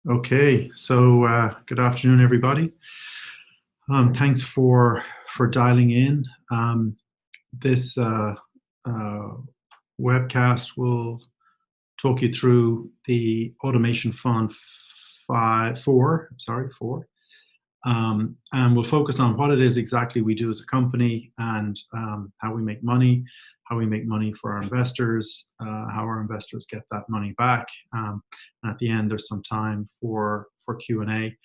Okay, so good afternoon, everybody. Thanks for dialing in. This uh, webcast will talk you through the Automation Fund 4, sorry, 4, and we'll focus on what it is exactly we do as a company and how we make money, for our investors, how our investors get that money back. And at the end, there's some time for Q&A.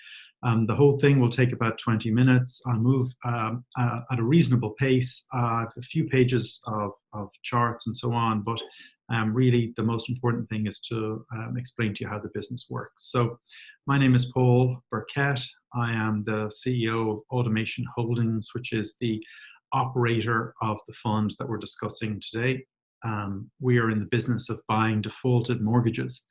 The whole thing will take about 20 minutes. I'll move at a reasonable pace, a few pages of charts and so on, but really the most important thing is to explain to you how the business works. So my name is Paul Birkett. I am the CEO of Automation Holdings, which is the operator of the fund that we're discussing today. We are in the business of buying defaulted mortgages,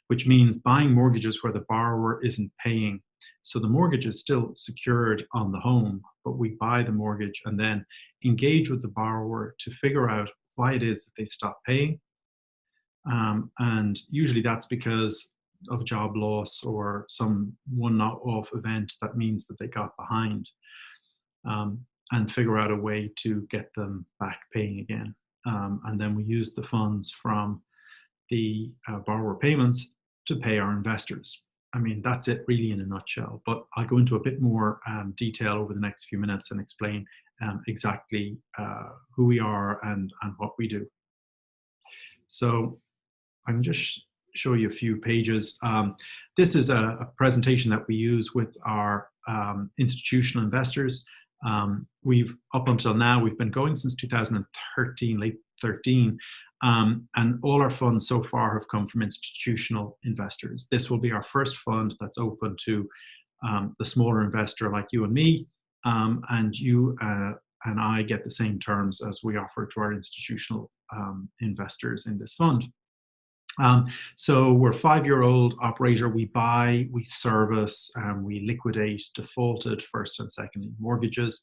which means buying mortgages where the borrower isn't paying. So the mortgage is still secured on the home, but we buy the mortgage and then engage with the borrower to figure out why it is that they stop paying. And usually that's because of job loss or some one-off event that means that they got behind, and figure out a way to get them back paying again. And then we use the funds from the borrower payments to pay our investors. I mean, that's it really in a nutshell, but I'll go into a bit more detail over the next few minutes and explain exactly who we are and what we do. So I can just show you a few pages. This is a presentation that we use with our institutional investors. Up until now, we've been going since 2013, late 13, and all our funds so far have come from institutional investors. This will be our first fund that's open to the smaller investor like you and me, and you and I get the same terms as we offer to our institutional investors in this fund. So we're a 5-year-old operator. We buy, we service, we liquidate defaulted first and second mortgages.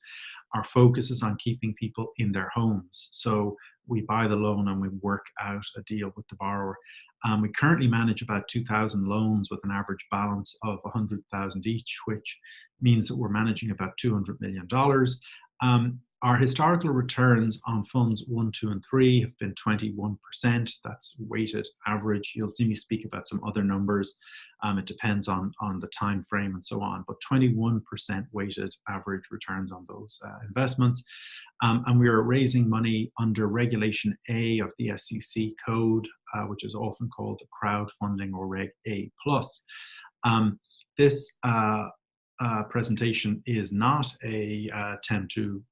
Our focus is on keeping people in their homes. So we buy the loan and we work out a deal with the borrower. We currently manage about 2,000 loans with an average balance of 100,000 each, which means that we're managing about $200 million. Our historical returns on funds 1, 2, and 3 have been 21%. That's weighted average. You'll see me speak about some other numbers. It depends on the time frame and so on, but 21% weighted average returns on those investments. And we are raising money under Regulation A of the SEC code, which is often called crowdfunding or Reg A+. This presentation is not a attempt to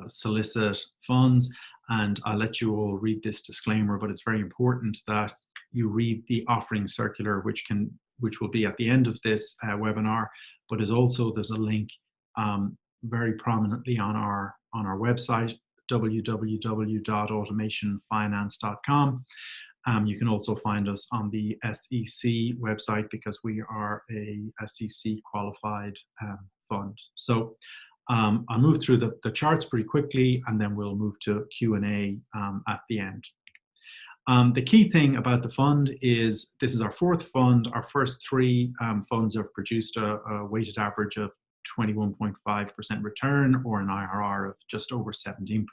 solicit funds, and I'll let you all read this disclaimer, but it's very important that you read the offering circular, which will be at the end of this webinar, but there's a link very prominently on our website, www.automationfinance.com. You can also find us on the SEC website because we are a SEC qualified fund. So I'll move through the charts pretty quickly, and then we'll move to Q&A at the end. The key thing about the fund is this is our 4th fund. Our first 3 funds have produced a weighted average of 21.5% return, or an IRR of just over 17%.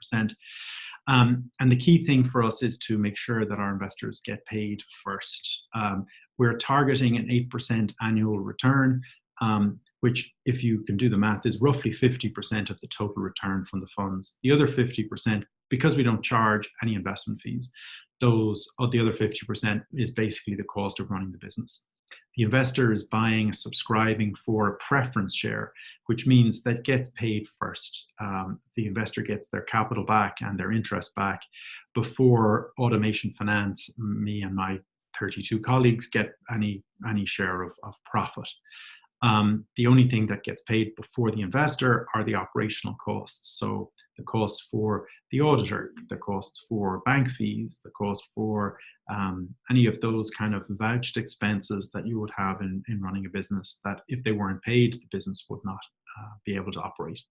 And the key thing for us is to make sure that our investors get paid first. We're targeting an 8% annual return, which, if you can do the math, is roughly 50% of the total return from the funds. The other 50%, because we don't charge any investment fees, the other 50% is basically the cost of running the business. The investor is subscribing for a preference share, which means that gets paid first. The investor gets their capital back and their interest back before Automation Finance, me and my 32 colleagues, get any share of profit. The only thing that gets paid before the investor are the operational costs. So the costs for the auditor, the costs for bank fees, the cost for any of those kind of vouched expenses that you would have in running a business, that if they weren't paid, the business would not be able to operate.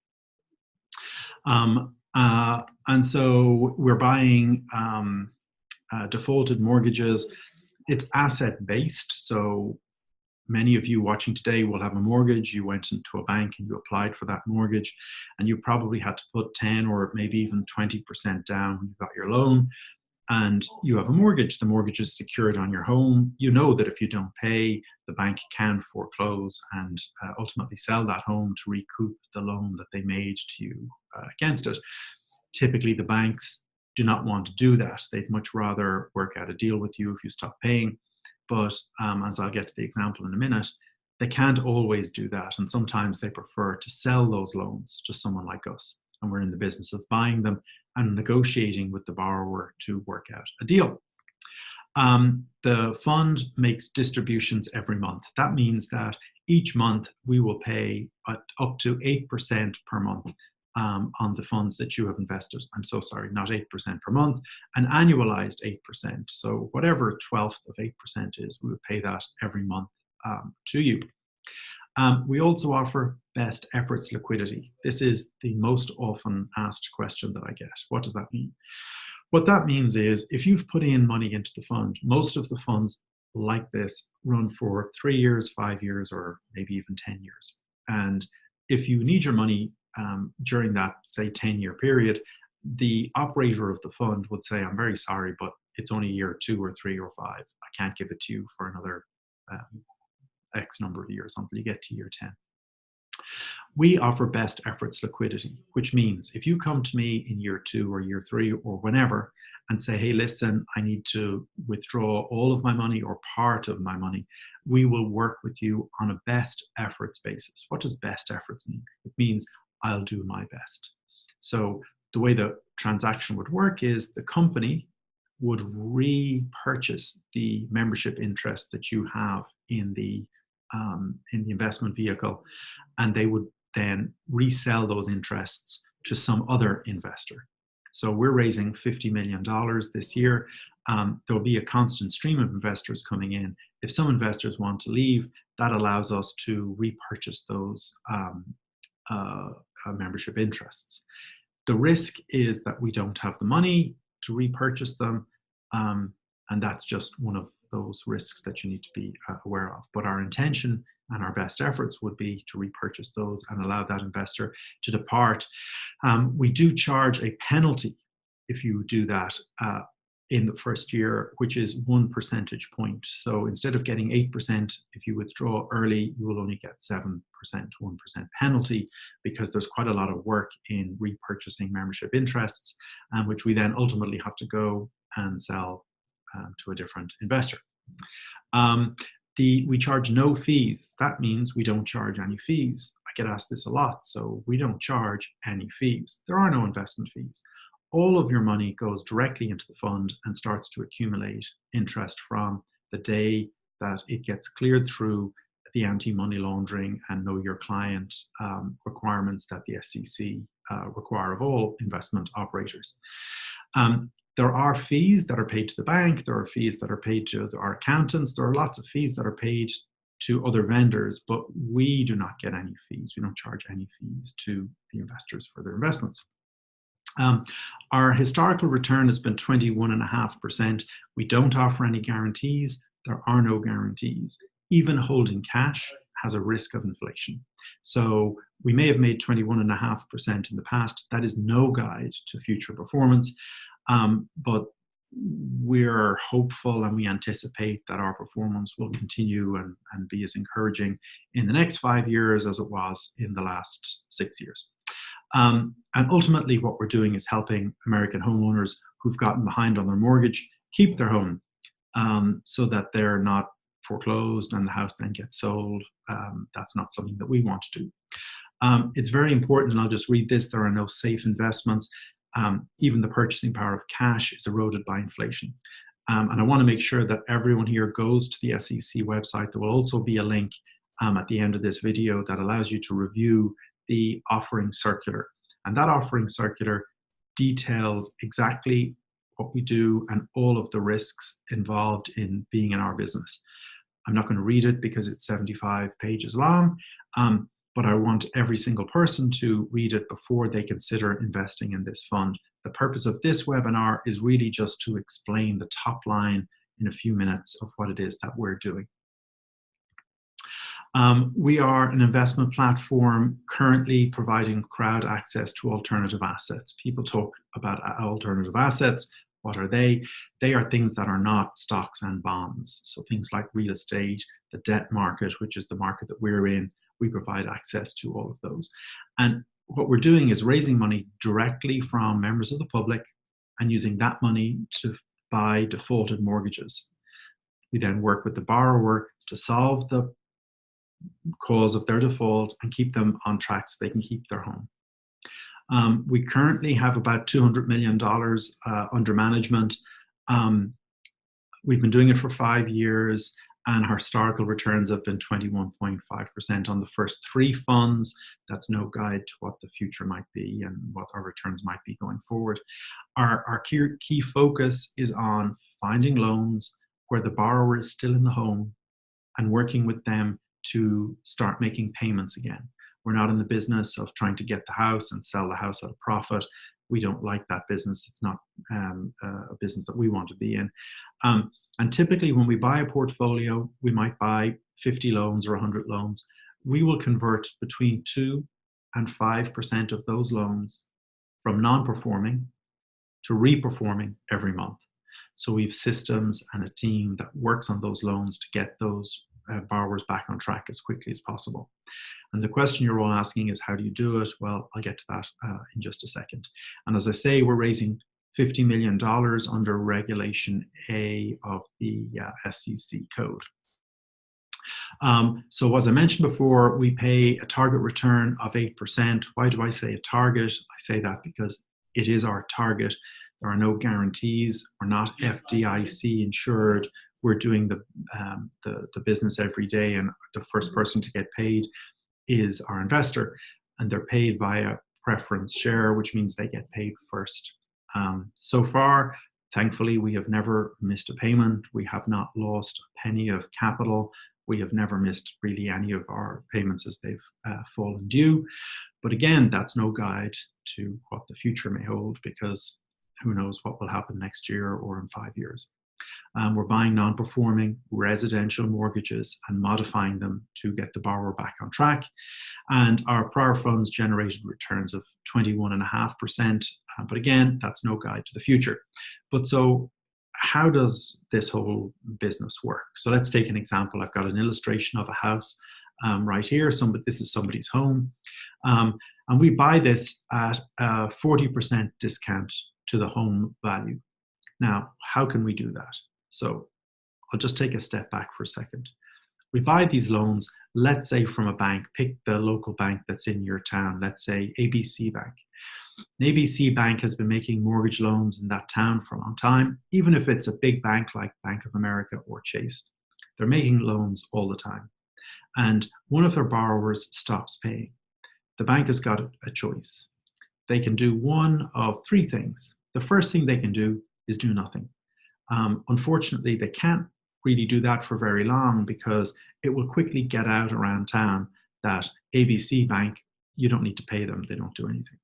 And so we're buying defaulted mortgages. It's asset based. So Many of you watching today will have a mortgage. You went into a bank and you applied for that mortgage, and you probably had to put 10 or maybe even 20% down when you got your loan. And you have a mortgage. The mortgage is secured on your home. You know that if you don't pay, the bank can foreclose and ultimately sell that home to recoup the loan that they made to you against it. Typically, the banks do not want to do that. They'd much rather work out a deal with you if you stop paying. But as I'll get to the example in a minute, they can't always do that. And sometimes they prefer to sell those loans to someone like us. And we're in the business of buying them and negotiating with the borrower to work out a deal. The fund makes distributions every month. That means that each month we will pay up to 8% per month on the funds that you have invested. I'm so sorry, not 8% per month, an annualized 8%. So whatever 1/12 of 8% is, we would pay that every month to you. We also offer best efforts liquidity. This is the most often asked question that I get. What does that mean? What that means is if you've put in money into the fund, most of the funds like this run for 3 years, 5 years, or maybe even 10 years. And if you need your money during that, say, 10-year period, the operator of the fund would say, I'm very sorry, but it's only year 2 or 3 or 5. I can't give it to you for another X number of years until you get to year 10. We offer best efforts liquidity, which means if you come to me in year 2 or year 3 or whenever and say, hey, listen, I need to withdraw all of my money or part of my money, we will work with you on a best efforts basis. What does best efforts mean? It means I'll do my best. So the way the transaction would work is the company would repurchase the membership interest that you have in the investment vehicle, and they would then resell those interests to some other investor. So we're raising $50 million this year. There'll be a constant stream of investors coming in. If some investors want to leave, that allows us to repurchase those membership interests. The risk is that we don't have the money to repurchase them, and that's just one of those risks that you need to be aware of. But our intention and our best efforts would be to repurchase those and allow that investor to depart. We do charge a penalty if you do that in the first year, which is 1 percentage point. So instead of getting 8%, if you withdraw early, you will only get 7%, 1% penalty, because there's quite a lot of work in repurchasing membership interests, which we then ultimately have to go and sell to a different investor. We charge no fees. That means we don't charge any fees. I get asked this a lot. So we don't charge any fees. There are no investment fees. All of your money goes directly into the fund and starts to accumulate interest from the day that it gets cleared through the anti-money laundering and know your client requirements that the SEC require of all investment operators. There are fees that are paid to the bank. There are fees that are paid to our accountants. There are lots of fees that are paid to other vendors, but we do not get any fees. We don't charge any fees to the investors for their investments. Our historical return has been 21.5%. We don't offer any guarantees. There are no guarantees. Even holding cash has a risk of inflation. So we may have made 21.5% in the past. That is no guide to future performance. But we're hopeful and we anticipate that our performance will continue and be as encouraging in the next 5 years as it was in the last 6 years. And ultimately what we're doing is helping American homeowners who've gotten behind on their mortgage keep their home so that they're not foreclosed and the house then gets sold. That's not something that we want to do. It's very important, and I'll just read this, there are no safe investments. Even the purchasing power of cash is eroded by inflation. And I want to make sure that everyone here goes to the SEC website. There will also be a link at the end of this video that allows you to review the offering circular. And that offering circular details exactly what we do and all of the risks involved in being in our business. I'm not going to read it because it's 75 pages long. But I want every single person to read it before they consider investing in this fund. The purpose of this webinar is really just to explain the top line in a few minutes of what it is that we're doing. We are an investment platform currently providing crowd access to alternative assets. People talk about alternative assets. What are they? They are things that are not stocks and bonds. So things like real estate, the debt market, which is the market that we're in, we provide access to all of those. And what we're doing is raising money directly from members of the public and using that money to buy defaulted mortgages. We then work with the borrower to solve the cause of their default and keep them on track so they can keep their home. We currently have about $200 million under management. We've been doing it for 5 years, and our historical returns have been 21.5% on the first 3 funds. That's no guide to what the future might be and what our returns might be going forward. Our key focus is on finding loans where the borrower is still in the home and working with them to start making payments again. We're not in the business of trying to get the house and sell the house at a profit. We don't like that business. It's not a business that we want to be in. And typically when we buy a portfolio, we might buy 50 loans or 100 loans. We will convert between 2 and 5% of those loans from non-performing to re-performing every month. So we have systems and a team that works on those loans to get those borrowers back on track as quickly as possible. And the question you're all asking is, how do you do it? Well, I'll get to that in just a second. And as I say, we're raising $50 million under Regulation A of the SEC code. So as I mentioned before, we pay a target return of 8%. Why do I say a target? I say that because it is our target. There are no guarantees. We're not FDIC insured. We're doing the business every day, and the first person to get paid is our investor, and they're paid via preference share, which means they get paid first. So far, thankfully, we have never missed a payment. We have not lost a penny of capital. We have never missed really any of our payments as they've fallen due. But again, that's no guide to what the future may hold, because who knows what will happen next year or in 5 years. We're buying non-performing residential mortgages and modifying them to get the borrower back on track. And our prior funds generated returns of 21.5%. But again, that's no guide to the future. But so how does this whole business work? So let's take an example. I've got an illustration of a house right here. This is somebody's home. And we buy this at a 40% discount to the home value. Now, how can we do that? So I'll just take a step back for a second. We buy these loans, let's say from a bank. Pick the local bank that's in your town. Let's say ABC Bank. ABC Bank has been making mortgage loans in that town for a long time, even if it's a big bank like Bank of America or Chase. They're making loans all the time. And one of their borrowers stops paying. The bank has got a choice. They can do one of 3 things. The first thing they can do is do nothing. Unfortunately, they can't really do that for very long, because it will quickly get out around town that ABC Bank, you don't need to pay them. They don't do anything.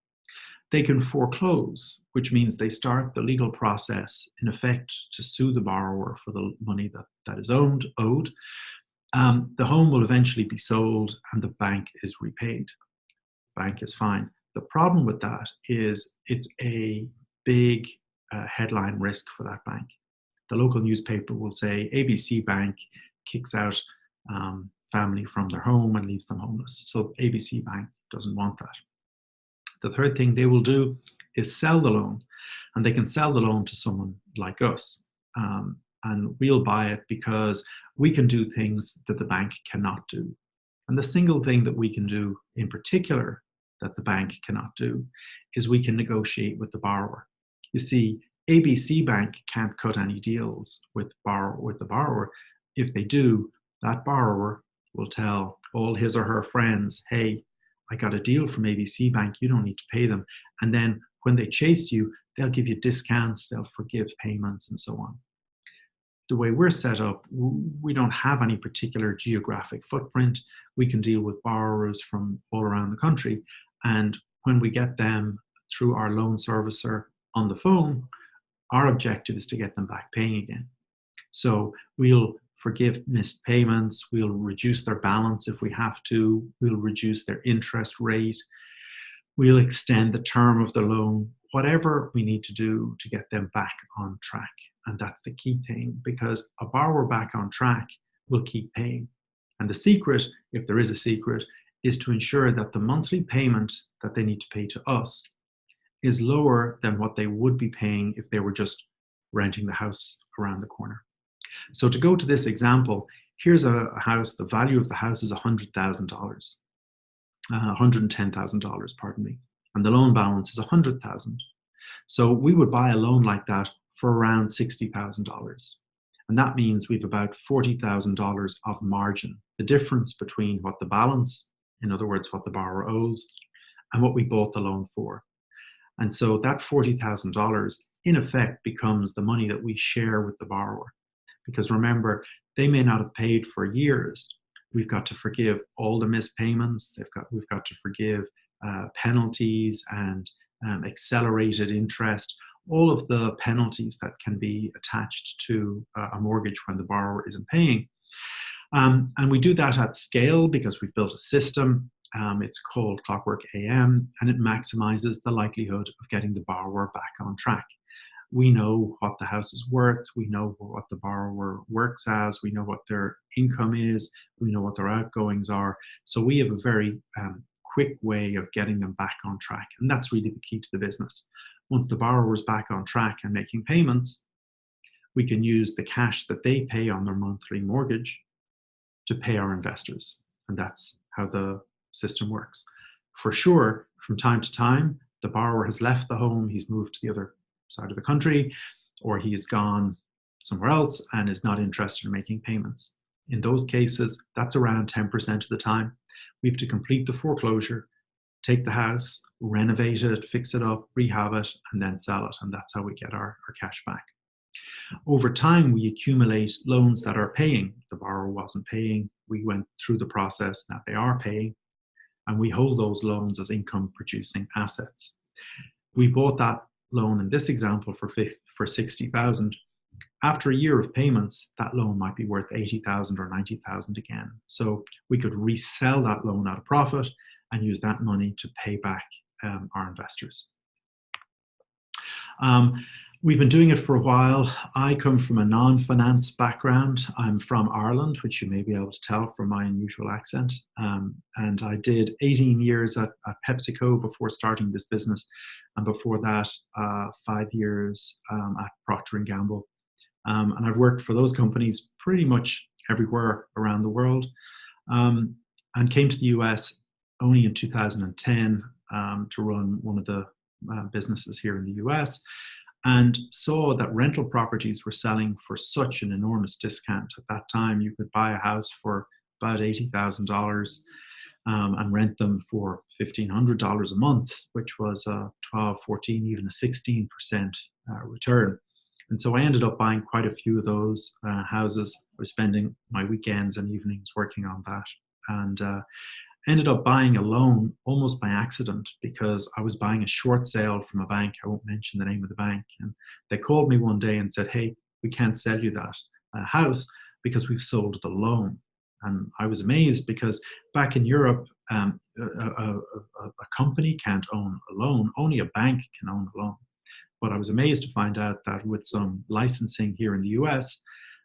They can foreclose, which means they start the legal process, in effect, to sue the borrower for the money that is owed. The home will eventually be sold and the bank is repaid. The bank is fine. The problem with that is it's a big headline risk for that bank. The local newspaper will say ABC Bank kicks out family from their home and leaves them homeless. So ABC Bank doesn't want that. The third thing they will do is sell the loan, and they can sell the loan to someone like us. And we'll buy it because we can do things that the bank cannot do. And the single thing that we can do in particular that the bank cannot do is we can negotiate with the borrower. You see, ABC Bank can't cut any deals with the borrower. If they do, that borrower will tell all his or her friends, hey, I got a deal from ABC Bank, you don't need to pay them. And then when they chase you, they'll give you discounts, they'll forgive payments, and so on. The way we're set up, we don't have any particular geographic footprint. We can deal with borrowers from all around the country. And when we get them through our loan servicer on the phone, our objective is to get them back paying again. So we'll forgive missed payments, we'll reduce their balance if we have to, we'll reduce their interest rate, we'll extend the term of the loan, whatever we need to do to get them back on track. And that's the key thing, because a borrower back on track will keep paying. And the secret, if there is a secret, is to ensure that the monthly payment that they need to pay to us is lower than what they would be paying if they were just renting the house around the corner. So to go to this example, here's a house, the value of the house is $100,000. $110,000, pardon me, and the loan balance is $100,000. So we would buy a loan like that for around $60,000. And that means we've about $40,000 of margin, the difference between what the balance, in other words, what the borrower owes, and what we bought the loan for. And so that $40,000 in effect becomes the money that we share with the borrower. Because remember, they may not have paid for years. We've got to forgive all the missed payments. We've got to forgive penalties and accelerated interest, all of the penalties that can be attached to a mortgage when the borrower isn't paying. And we do that at scale because we've built a system. It's called Clockwork AM, and it maximizes the likelihood of getting the borrower back on track. We know what the house is worth. We know what the borrower works as. We know what their income is. We know what their outgoings are. So we have a very quick way of getting them back on track. And that's really the key to the business. Once the borrower is back on track and making payments, we can use the cash that they pay on their monthly mortgage to pay our investors. And that's how the system works. For sure, from time to time, the borrower has left the home, he's moved to the other side of the country, or he's gone somewhere else and is not interested in making payments. In those cases, that's around 10% of the time. We have to complete the foreclosure, take the house, renovate it, fix it up, rehab it, and then sell it. And that's how we get our cash back. Over time, we accumulate loans that are paying. The borrower wasn't paying. We went through the process. Now they are paying. And we hold those loans as income producing assets. We bought that loan in this example for 60,000. After a year of payments, that loan might be worth 80,000 or 90,000 again. So we could resell that loan at a profit and use that money to pay back our investors. We've been doing it for a while. I come from a non-finance background. I'm from Ireland, which you may be able to tell from my unusual accent. And I did 18 years at PepsiCo before starting this business. And before that, 5 years at Procter & Gamble. And I've worked for those companies pretty much everywhere around the world. And came to the US only in 2010 to run one of the businesses here in the US. And saw that rental properties were selling for such an enormous discount. At that time, you could buy a house for about $80,000 and rent them for $1,500 a month, which was a 12, 14, even a 16% return. And so I ended up buying quite a few of those houses. I was spending my weekends and evenings working on that. And ended up buying a loan almost by accident because I was buying a short sale from a bank. I won't mention the name of the bank. And they called me one day and said, "Hey, we can't sell you that house because we've sold the loan." And I was amazed because back in Europe, a company can't own a loan. Only a bank can own a loan. But I was amazed to find out that with some licensing here in the US,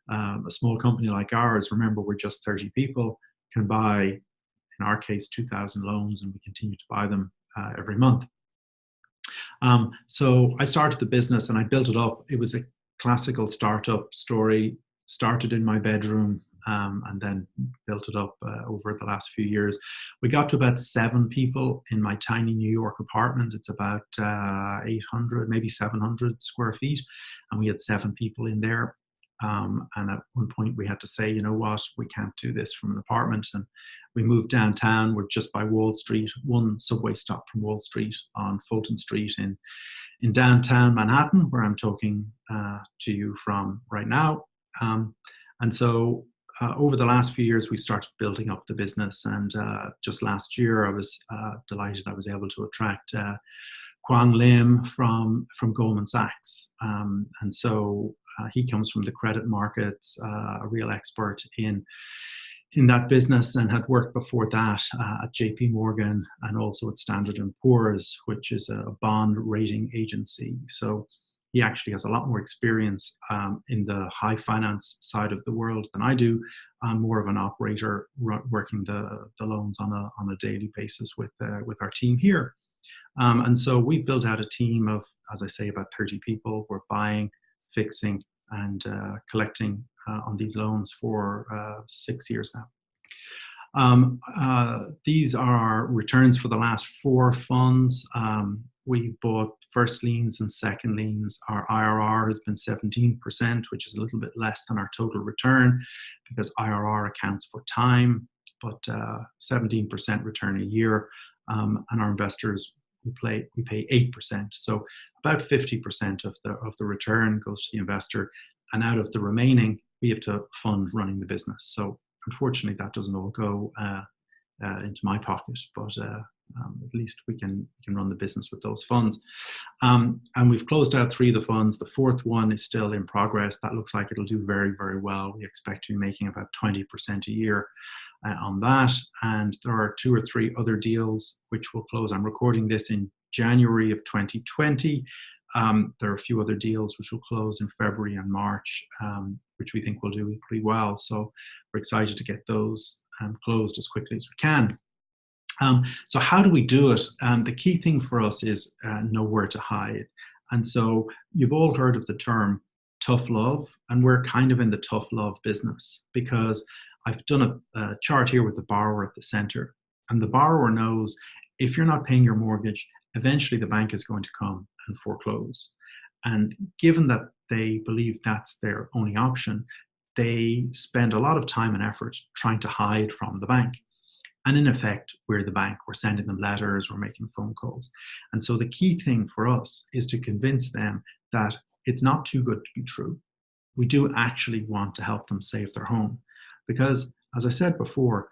a small company like ours, remember we're just 30 people, can buy, in our case, 2,000 loans, and we continue to buy them every month. So I started the business and I built it up. It was a classical startup story, started in my bedroom and then built it up over the last few years. We got to about 7 people in my tiny New York apartment. It's about 800, maybe 700 square feet. And we had 7 people in there. And at one point we had to say, you know what, we can't do this from an apartment. And we moved downtown. We're just by Wall Street, one subway stop from Wall Street on Fulton Street in downtown Manhattan, where I'm talking to you from right now. And so over the last few years, we started building up the business. And just last year, I was delighted I was able to attract Quang Lim from Goldman Sachs. And so He comes from the credit markets, a real expert in that business, and had worked before that at JP Morgan and also at Standard & Poor's, which is a bond rating agency. So he actually has a lot more experience in the high finance side of the world than I do. I'm more of an operator working the loans on a daily basis with our team here. And so we built out a team of, as I say, about 30 people. We're buying, fixing, and collecting on these loans for 6 years now. These are returns for the last 4 funds. We bought first liens and second liens. Our IRR has been 17%, which is a little bit less than our total return because IRR accounts for time, but 17% return a year. And our investors, we pay 8%. So about 50% of the return goes to the investor, and out of the remaining, we have to fund running the business. So unfortunately, that doesn't all go into my pocket, but at least we can run the business with those funds. And we've closed out 3 of the funds. The 4th one is still in progress. That looks like it'll do very, very well. We expect to be making about 20% a year on that. And there are 2 or 3 other deals which will close. I'm recording this in January of 2020. There are a few other deals which will close in February and March, which we think will do equally well. So we're excited to get those closed as quickly as we can. So how do we do it? The key thing for us is know where to hide. And so you've all heard of the term tough love, and we're kind of in the tough love business because I've done a chart here with the borrower at the center, and the borrower knows if you're not paying your mortgage, eventually the bank is going to come and foreclose. And given that they believe that's their only option, they spend a lot of time and effort trying to hide from the bank. And in effect, we're the bank. We're sending them letters, we're making phone calls. And so the key thing for us is to convince them that it's not too good to be true. We do actually want to help them save their home. Because, as I said before,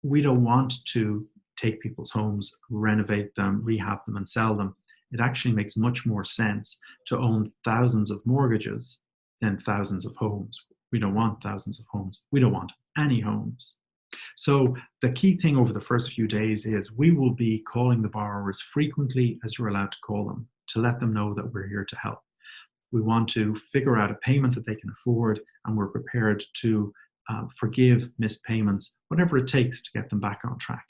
we don't want to take people's homes, renovate them, rehab them, and sell them. It actually makes much more sense to own thousands of mortgages than thousands of homes. We don't want thousands of homes. We don't want any homes. So the key thing over the first few days is we will be calling the borrowers frequently as you're allowed to call them to let them know that we're here to help. We want to figure out a payment that they can afford, and we're prepared to forgive missed payments, whatever it takes to get them back on track.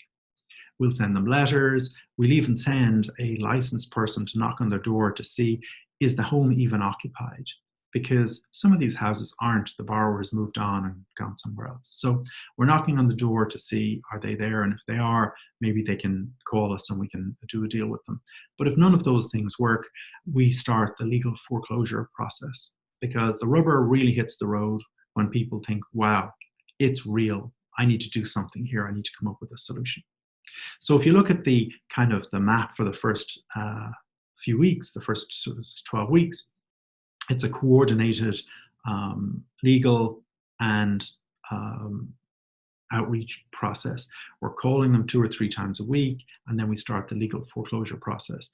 We'll send them letters. We'll even send a licensed person to knock on their door to see, is the home even occupied? Because some of these houses aren't. The borrower's moved on and gone somewhere else. So we're knocking on the door to see, are they there? And if they are, maybe they can call us and we can do a deal with them. But if none of those things work, we start the legal foreclosure process, because the rubber really hits the road when people think, wow, it's real. I need to do something here. I need to come up with a solution. So if you look at the kind of the map for the first few weeks, the first sort of 12 weeks, it's a coordinated legal and outreach process. We're calling them 2 or 3 times a week, and then we start the legal foreclosure process,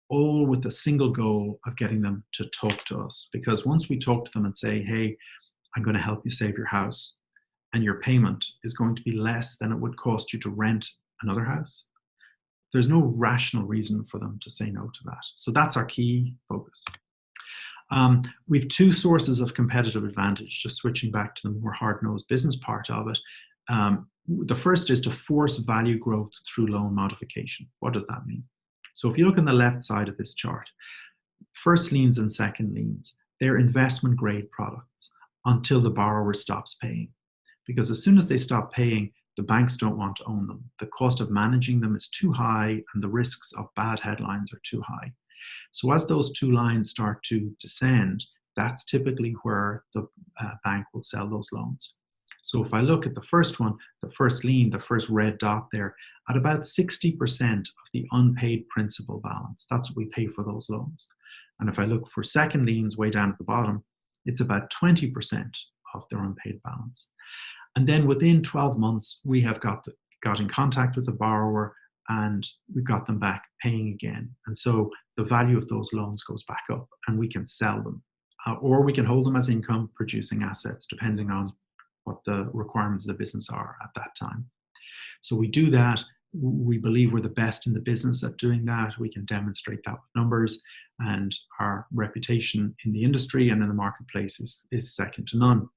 all with the single goal of getting them to talk to us. Because once we talk to them and say, hey, I'm going to help you save your house, and your payment is going to be less than it would cost you to rent another house, there's no rational reason for them to say no to that. So that's our key focus. We've 2 sources of competitive advantage, just switching back to the more hard-nosed business part of it. The first is to force value growth through loan modification. What does that mean? So if you look on the left side of this chart, first liens and second liens, they're investment grade products until the borrower stops paying. Because as soon as they stop paying, the banks don't want to own them. The cost of managing them is too high, and the risks of bad headlines are too high. So as those 2 lines start to descend, that's typically where the bank will sell those loans. So if I look at the first one, the first lien, the first red dot there, at about 60% of the unpaid principal balance, that's what we pay for those loans. And if I look for second liens way down at the bottom, it's about 20% of their unpaid balance. And then within 12 months, we have got in contact with the borrower, and we've got them back paying again. And so the value of those loans goes back up, and we can sell them or we can hold them as income producing assets, depending on what the requirements of the business are at that time. So we do that. We believe we're the best in the business at doing that. We can demonstrate that with numbers, and our reputation in the industry and in the marketplace is second to none.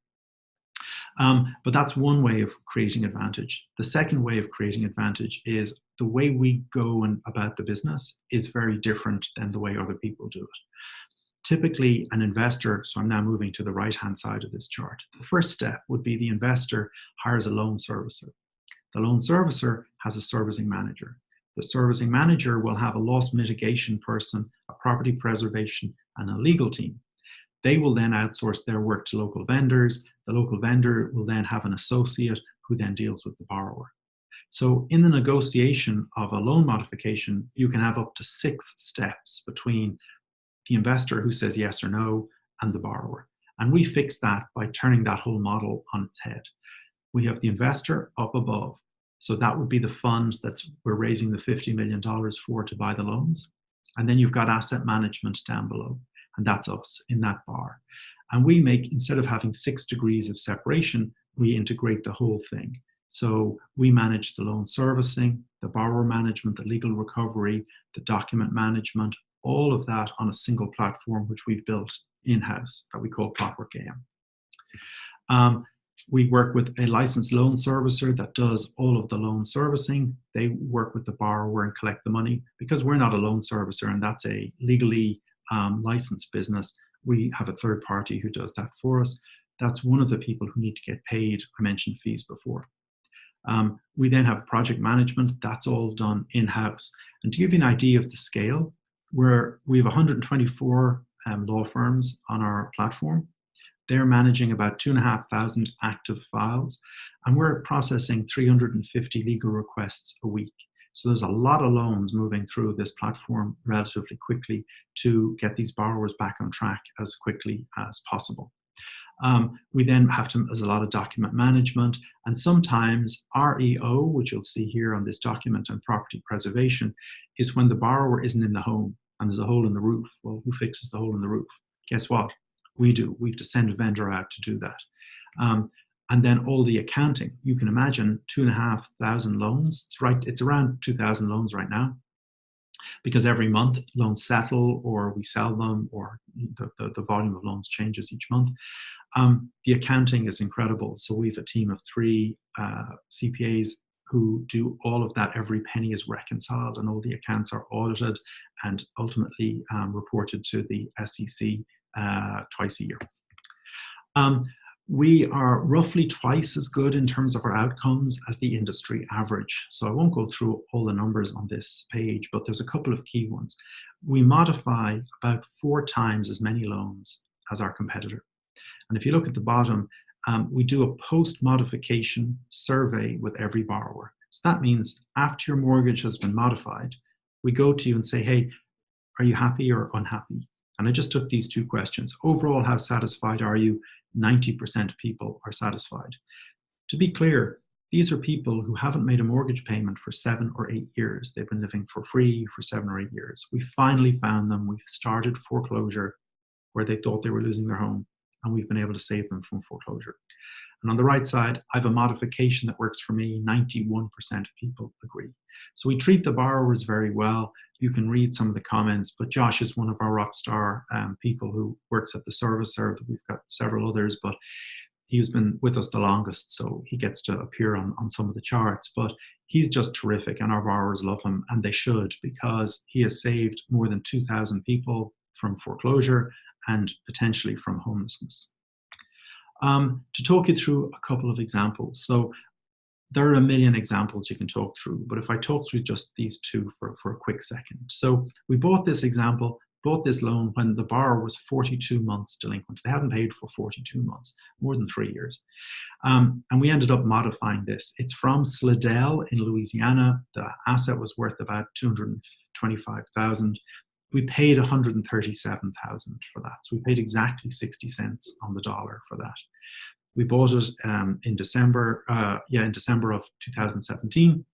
But that's one way of creating advantage. The second way of creating advantage is the way we go about the business is very different than the way other people do it. Typically, an investor, so I'm now moving to the right-hand side of this chart. The first step would be the investor hires a loan servicer. The loan servicer has a servicing manager. The servicing manager will have a loss mitigation person, a property preservation, and a legal team. They will then outsource their work to local vendors. The local vendor will then have an associate who then deals with the borrower. So in the negotiation of a loan modification, you can have up to 6 steps between the investor who says yes or no and the borrower. And we fix that by turning that whole model on its head. We have the investor up above. So that would be the fund we're raising the $50 million for to buy the loans. And then you've got asset management down below. And that's us in that bar. And we make, instead of having 6 degrees of separation, we integrate the whole thing. So we manage the loan servicing, the borrower management, the legal recovery, the document management, all of that on a single platform, which we've built in-house that we call Clockwork AM. We work with a licensed loan servicer that does all of the loan servicing. They work with the borrower and collect the money. Because we're not a loan servicer and that's a legally licensed business, we have a third party who does that for us. That's one of the people who need to get paid. I mentioned fees before. We then have project management. That's all done in-house. And to give you an idea of the scale, we have 124 law firms on our platform. They're managing about 2,500 active files, and we're processing 350 legal requests a week. So there's a lot of loans moving through this platform relatively quickly to get these borrowers back on track as quickly as possible. We then there's a lot of document management, and sometimes REO, which you'll see here on this document, and property preservation, is when the borrower isn't in the home and there's a hole in the roof. Well, who fixes the hole in the roof? Guess what? We do. We have to send a vendor out to do that. And then all the accounting. You can imagine 2,500 loans. It's around 2,000 loans right now, because every month loans settle or we sell them, or the volume of loans changes each month. The accounting is incredible. So we have a team of 3 CPAs who do all of that. Every penny is reconciled and all the accounts are audited and ultimately reported to the SEC twice a year. We are roughly twice as good in terms of our outcomes as the industry average. So I won't go through all the numbers on this page, but there's a couple of key ones. We modify about 4 times as many loans as our competitor. And if you look at the bottom, we do a post-modification survey with every borrower. So that means after your mortgage has been modified, we go to you and say, hey, are you happy or unhappy? And I just took these 2 questions. Overall, how satisfied are you? 90% of people are satisfied. To be clear, these are people who haven't made a mortgage payment for 7 or 8 years. They've been living for free for 7 or 8 years. We finally found them. We've started foreclosure where they thought they were losing their home, and we've been able to save them from foreclosure. And on the right side, I have a modification that works for me. 91% of people agree. So we treat the borrowers very well. You can read some of the comments, but Josh is one of our rock star people who works at the servicer. We've got several others, but he's been with us the longest, so he gets to appear on some of the charts. But he's just terrific, and our borrowers love him, and they should, because he has saved more than 2,000 people from foreclosure and potentially from homelessness. To talk you through a couple of examples. So there are a million examples you can talk through, but if I talk through just these 2 for a quick second. So we bought this loan when the borrower was 42 months delinquent. They hadn't paid for 42 months, more than 3 years. And we ended up modifying this. It's from Slidell in Louisiana. The asset was worth about $225,000. We paid $137,000 for that. So we paid exactly 60 cents on the dollar for that. We bought it in December of 2017.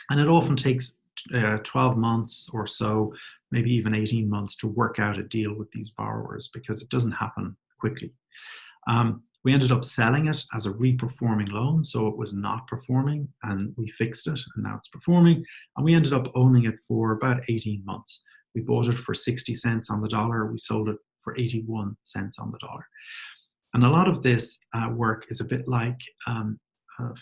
And it often takes 12 months or so maybe even 18 months to work out a deal with these borrowers, because it doesn't happen quickly. We ended up selling it as a reperforming loan, so it was not performing, and we fixed it, and now it's performing. And we ended up owning it for about 18 months. We bought it for 60 cents on the dollar. We sold it for 81 cents on the dollar. And a lot of this work is a bit like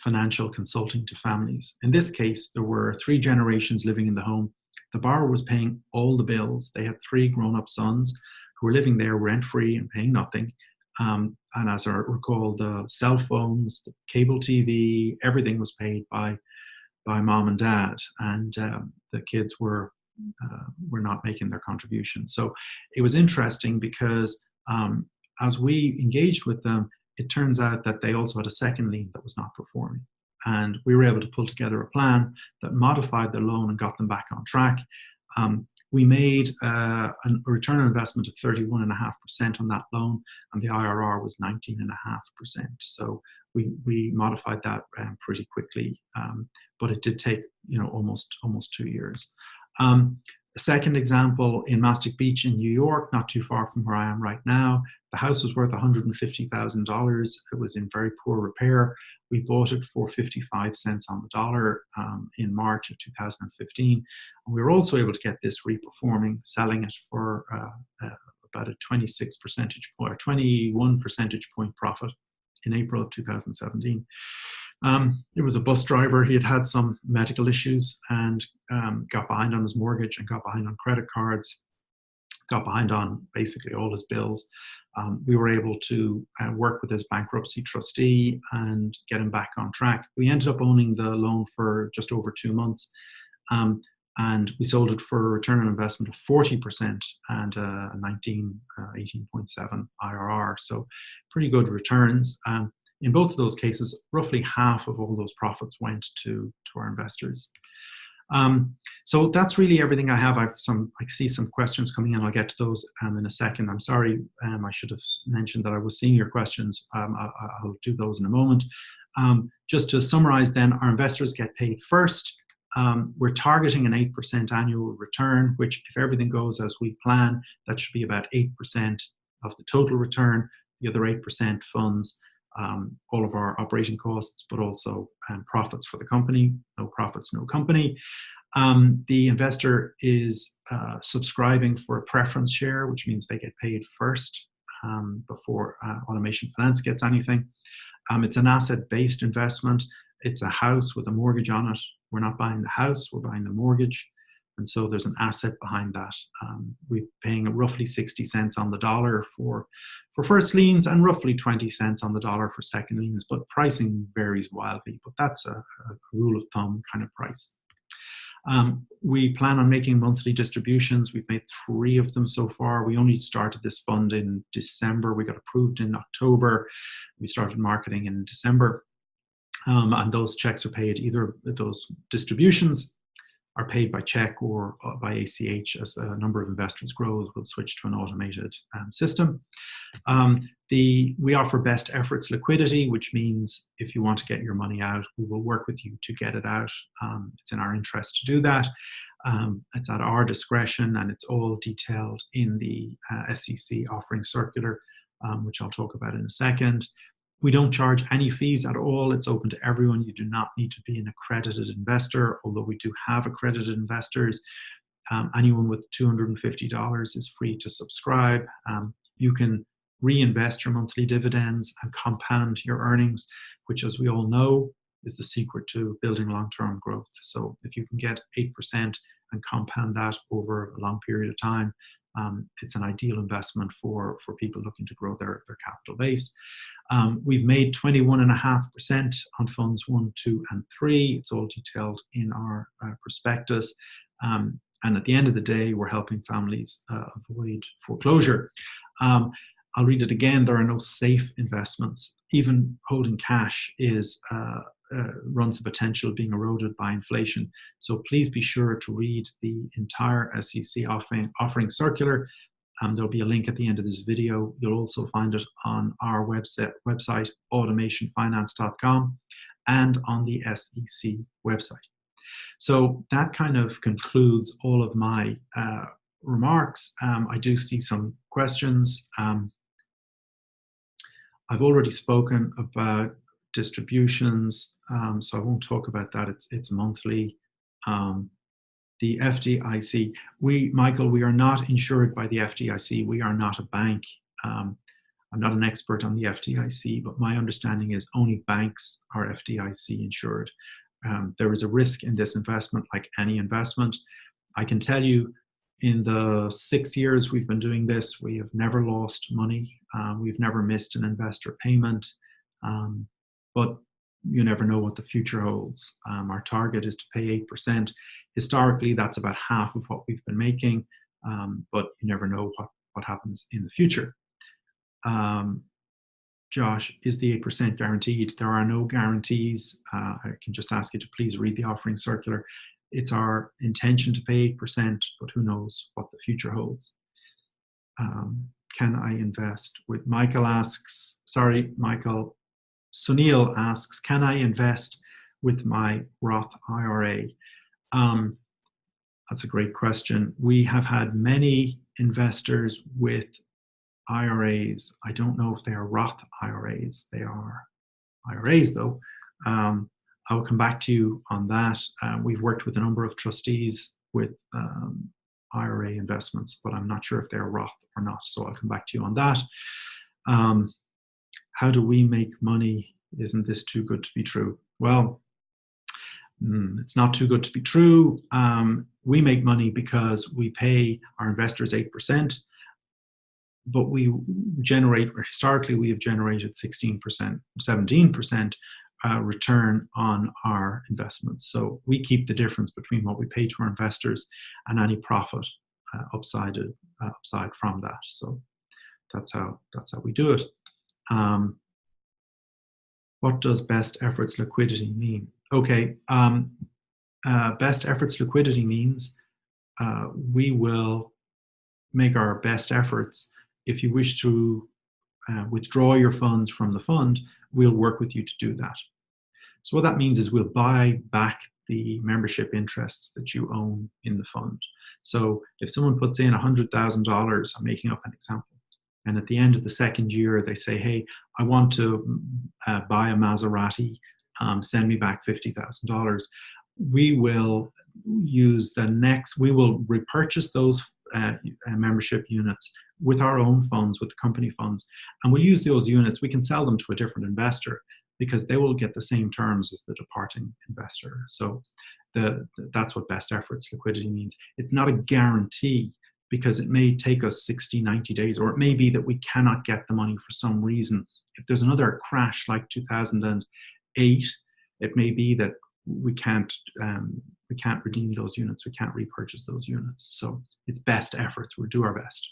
financial consulting to families. In this case, there were 3 generations living in the home. The borrower was paying all the bills. They had 3 grown-up sons who were living there rent-free and paying nothing. And as I recall, the cell phones, the cable TV, everything was paid by mom and dad, and the kids were not making their contribution. So it was interesting because as we engaged with them, it turns out that they also had a second lien that was not performing. And we were able to pull together a plan that modified the loan and got them back on track. We made a return on investment of 31.5% on that loan, and the IRR was 19.5%. So we modified that pretty quickly, but it did take almost 2 years. A second example in Mastic Beach in New York, not too far from where I am right now. The house was worth $150,000. It was in very poor repair. We bought it for 55 cents on the dollar in March of 2015. And we were also able to get this reperforming, selling it for about a 21 percentage point profit in April of 2017. It was a bus driver. He had some medical issues and got behind on his mortgage and got behind on credit cards, got behind on basically all his bills. We were able to work with his bankruptcy trustee and get him back on track. We ended up owning the loan for just over 2 months. And we sold it for a return on investment of 40% and a 18.7 IRR. So pretty good returns. In both of those cases, roughly half of all those profits went to our investors. So that's really everything I have. I see some questions coming in. I'll get to those in a second. I'm sorry, I should have mentioned that I was seeing your questions. I'll do those in a moment. Just to summarize then, our investors get paid first. We're targeting an 8% annual return, which if everything goes as we plan, that should be about 8% of the total return. The other 8% funds all of our operating costs, but also profits for the company. No profits, no company. The investor is subscribing for a preference share, which means they get paid first before Automation Finance gets anything. It's an asset-based investment. It's a house with a mortgage on it. We're not buying the house, we're buying the mortgage. And so there's an asset behind that. We're paying roughly 60 cents on the dollar for first liens and roughly 20 cents on the dollar for second liens, but pricing varies wildly, but that's a rule of thumb kind of price. We plan on making monthly distributions. We've made 3 of them so far. We only started this fund in December. We got approved in October. We started marketing in December. And those checks are paid, either those distributions are paid by check or by ACH. As the number of investors grows, we'll switch to an automated system. We offer best efforts liquidity, which means if you want to get your money out, we will work with you to get it out. It's in our interest to do that. It's at our discretion, and it's all detailed in the SEC offering circular, which I'll talk about in a second. We don't charge any fees at all. It's open to everyone. You do not need to be an accredited investor, although we do have accredited investors. Anyone with $250 is free to subscribe. You can reinvest your monthly dividends and compound your earnings, which, as we all know, is the secret to building long-term growth. So if you can get 8% and compound that over a long period of time, it's an ideal investment for people looking to grow their capital base. We've made 21.5% on funds 1, 2, and 3. It's all detailed in our prospectus. And at the end of the day, we're helping families avoid foreclosure. I'll read it again. There are no safe investments. Even holding cash runs the potential of being eroded by inflation. So please be sure to read the entire SEC offering circular. There'll be a link at the end of this video. You'll also find it on our website automationfinance.com, and on the SEC website. So that kind of concludes all of my remarks. I do see some questions. I've already spoken about distributions, so I won't talk about that. It's monthly. The FDIC, Michael, we are not insured by the FDIC. We are not a bank. I'm not an expert on the FDIC, but my understanding is only banks are FDIC insured. There is a risk in this investment, like any investment. I can tell you, in the 6 years we've been doing this, we have never lost money. We've never missed an investor payment. But you never know what the future holds. Our target is to pay 8%. Historically, that's about half of what we've been making, but you never know what happens in the future. Josh, is the 8% guaranteed? There are no guarantees. I can just ask you to please read the offering circular. It's our intention to pay 8%, but who knows what the future holds. Can I invest with, Michael asks, sorry, Michael, Sunil asks, can I invest with my Roth IRA? That's a great question. We have had many investors with IRAs. I don't know if they are Roth IRAs. They are IRAs though. I will come back to you on that. We've worked with a number of trustees with IRA investments, but I'm not sure if they're Roth or not. So I'll come back to you on that. How do we make money? Isn't this too good to be true? Well, it's not too good to be true. We make money because we pay our investors 8%, but we generate, or historically we have generated 16%, 17% return on our investments. So we keep the difference between what we pay to our investors and any profit upside from that. So that's how we do it. What does best efforts liquidity mean? Okay, best efforts liquidity means we will make our best efforts. If you wish to withdraw your funds from the fund, we'll work with you to do that. So what that means is we'll buy back the membership interests that you own in the fund. So if someone puts in $100,000, I'm making up an example, and at the end of the second year, they say, hey, I want to buy a Maserati, send me back $50,000. We will we will repurchase those membership units with our own funds, with the company funds, and we'll use those units. We can sell them to a different investor because they will get the same terms as the departing investor. So that's what best efforts liquidity means. It's not a guarantee, because it may take us 60, 90 days, or it may be that we cannot get the money for some reason. If there's another crash like 2008, it may be that we can't redeem those units, we can't repurchase those units. So it's best efforts, we'll do our best.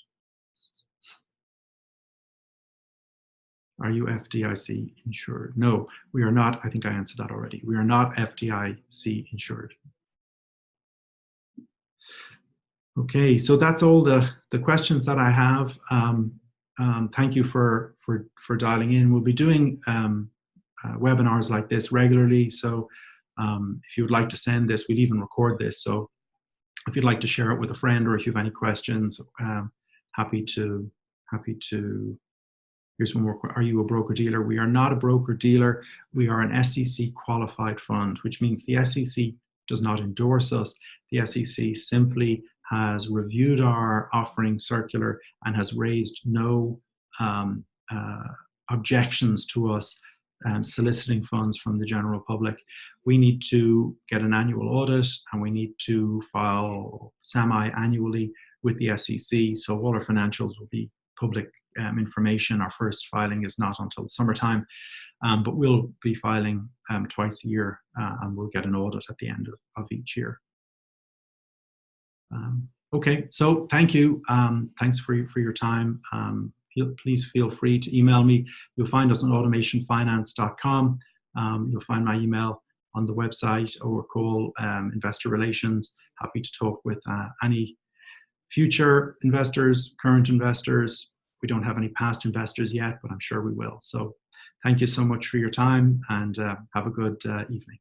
Are you FDIC insured? No, we are not. I think I answered that already. We are not FDIC insured. Okay, so that's all the questions that I have. Thank you for dialing in. We'll be doing webinars like this regularly. So if you would like to send this, we'll even record this. So if you'd like to share it with a friend, or if you have any questions, happy to. Here's one more. Are you a broker dealer? We are not a broker dealer. We are an SEC qualified fund, which means the SEC does not endorse us. The SEC simply has reviewed our offering circular and has raised no objections to us soliciting funds from the general public. We need to get an annual audit, and we need to file semi-annually with the SEC. So all our financials will be public information. Our first filing is not until summertime, but we'll be filing twice a year, and we'll get an audit at the end of each year. Okay, so thank you. Thanks for your time. Please feel free to email me. You'll find us on automationfinance.com. You'll find my email on the website, or call Investor Relations. Happy to talk with any future investors, current investors. We don't have any past investors yet, but I'm sure we will. So thank you so much for your time, and have a good evening.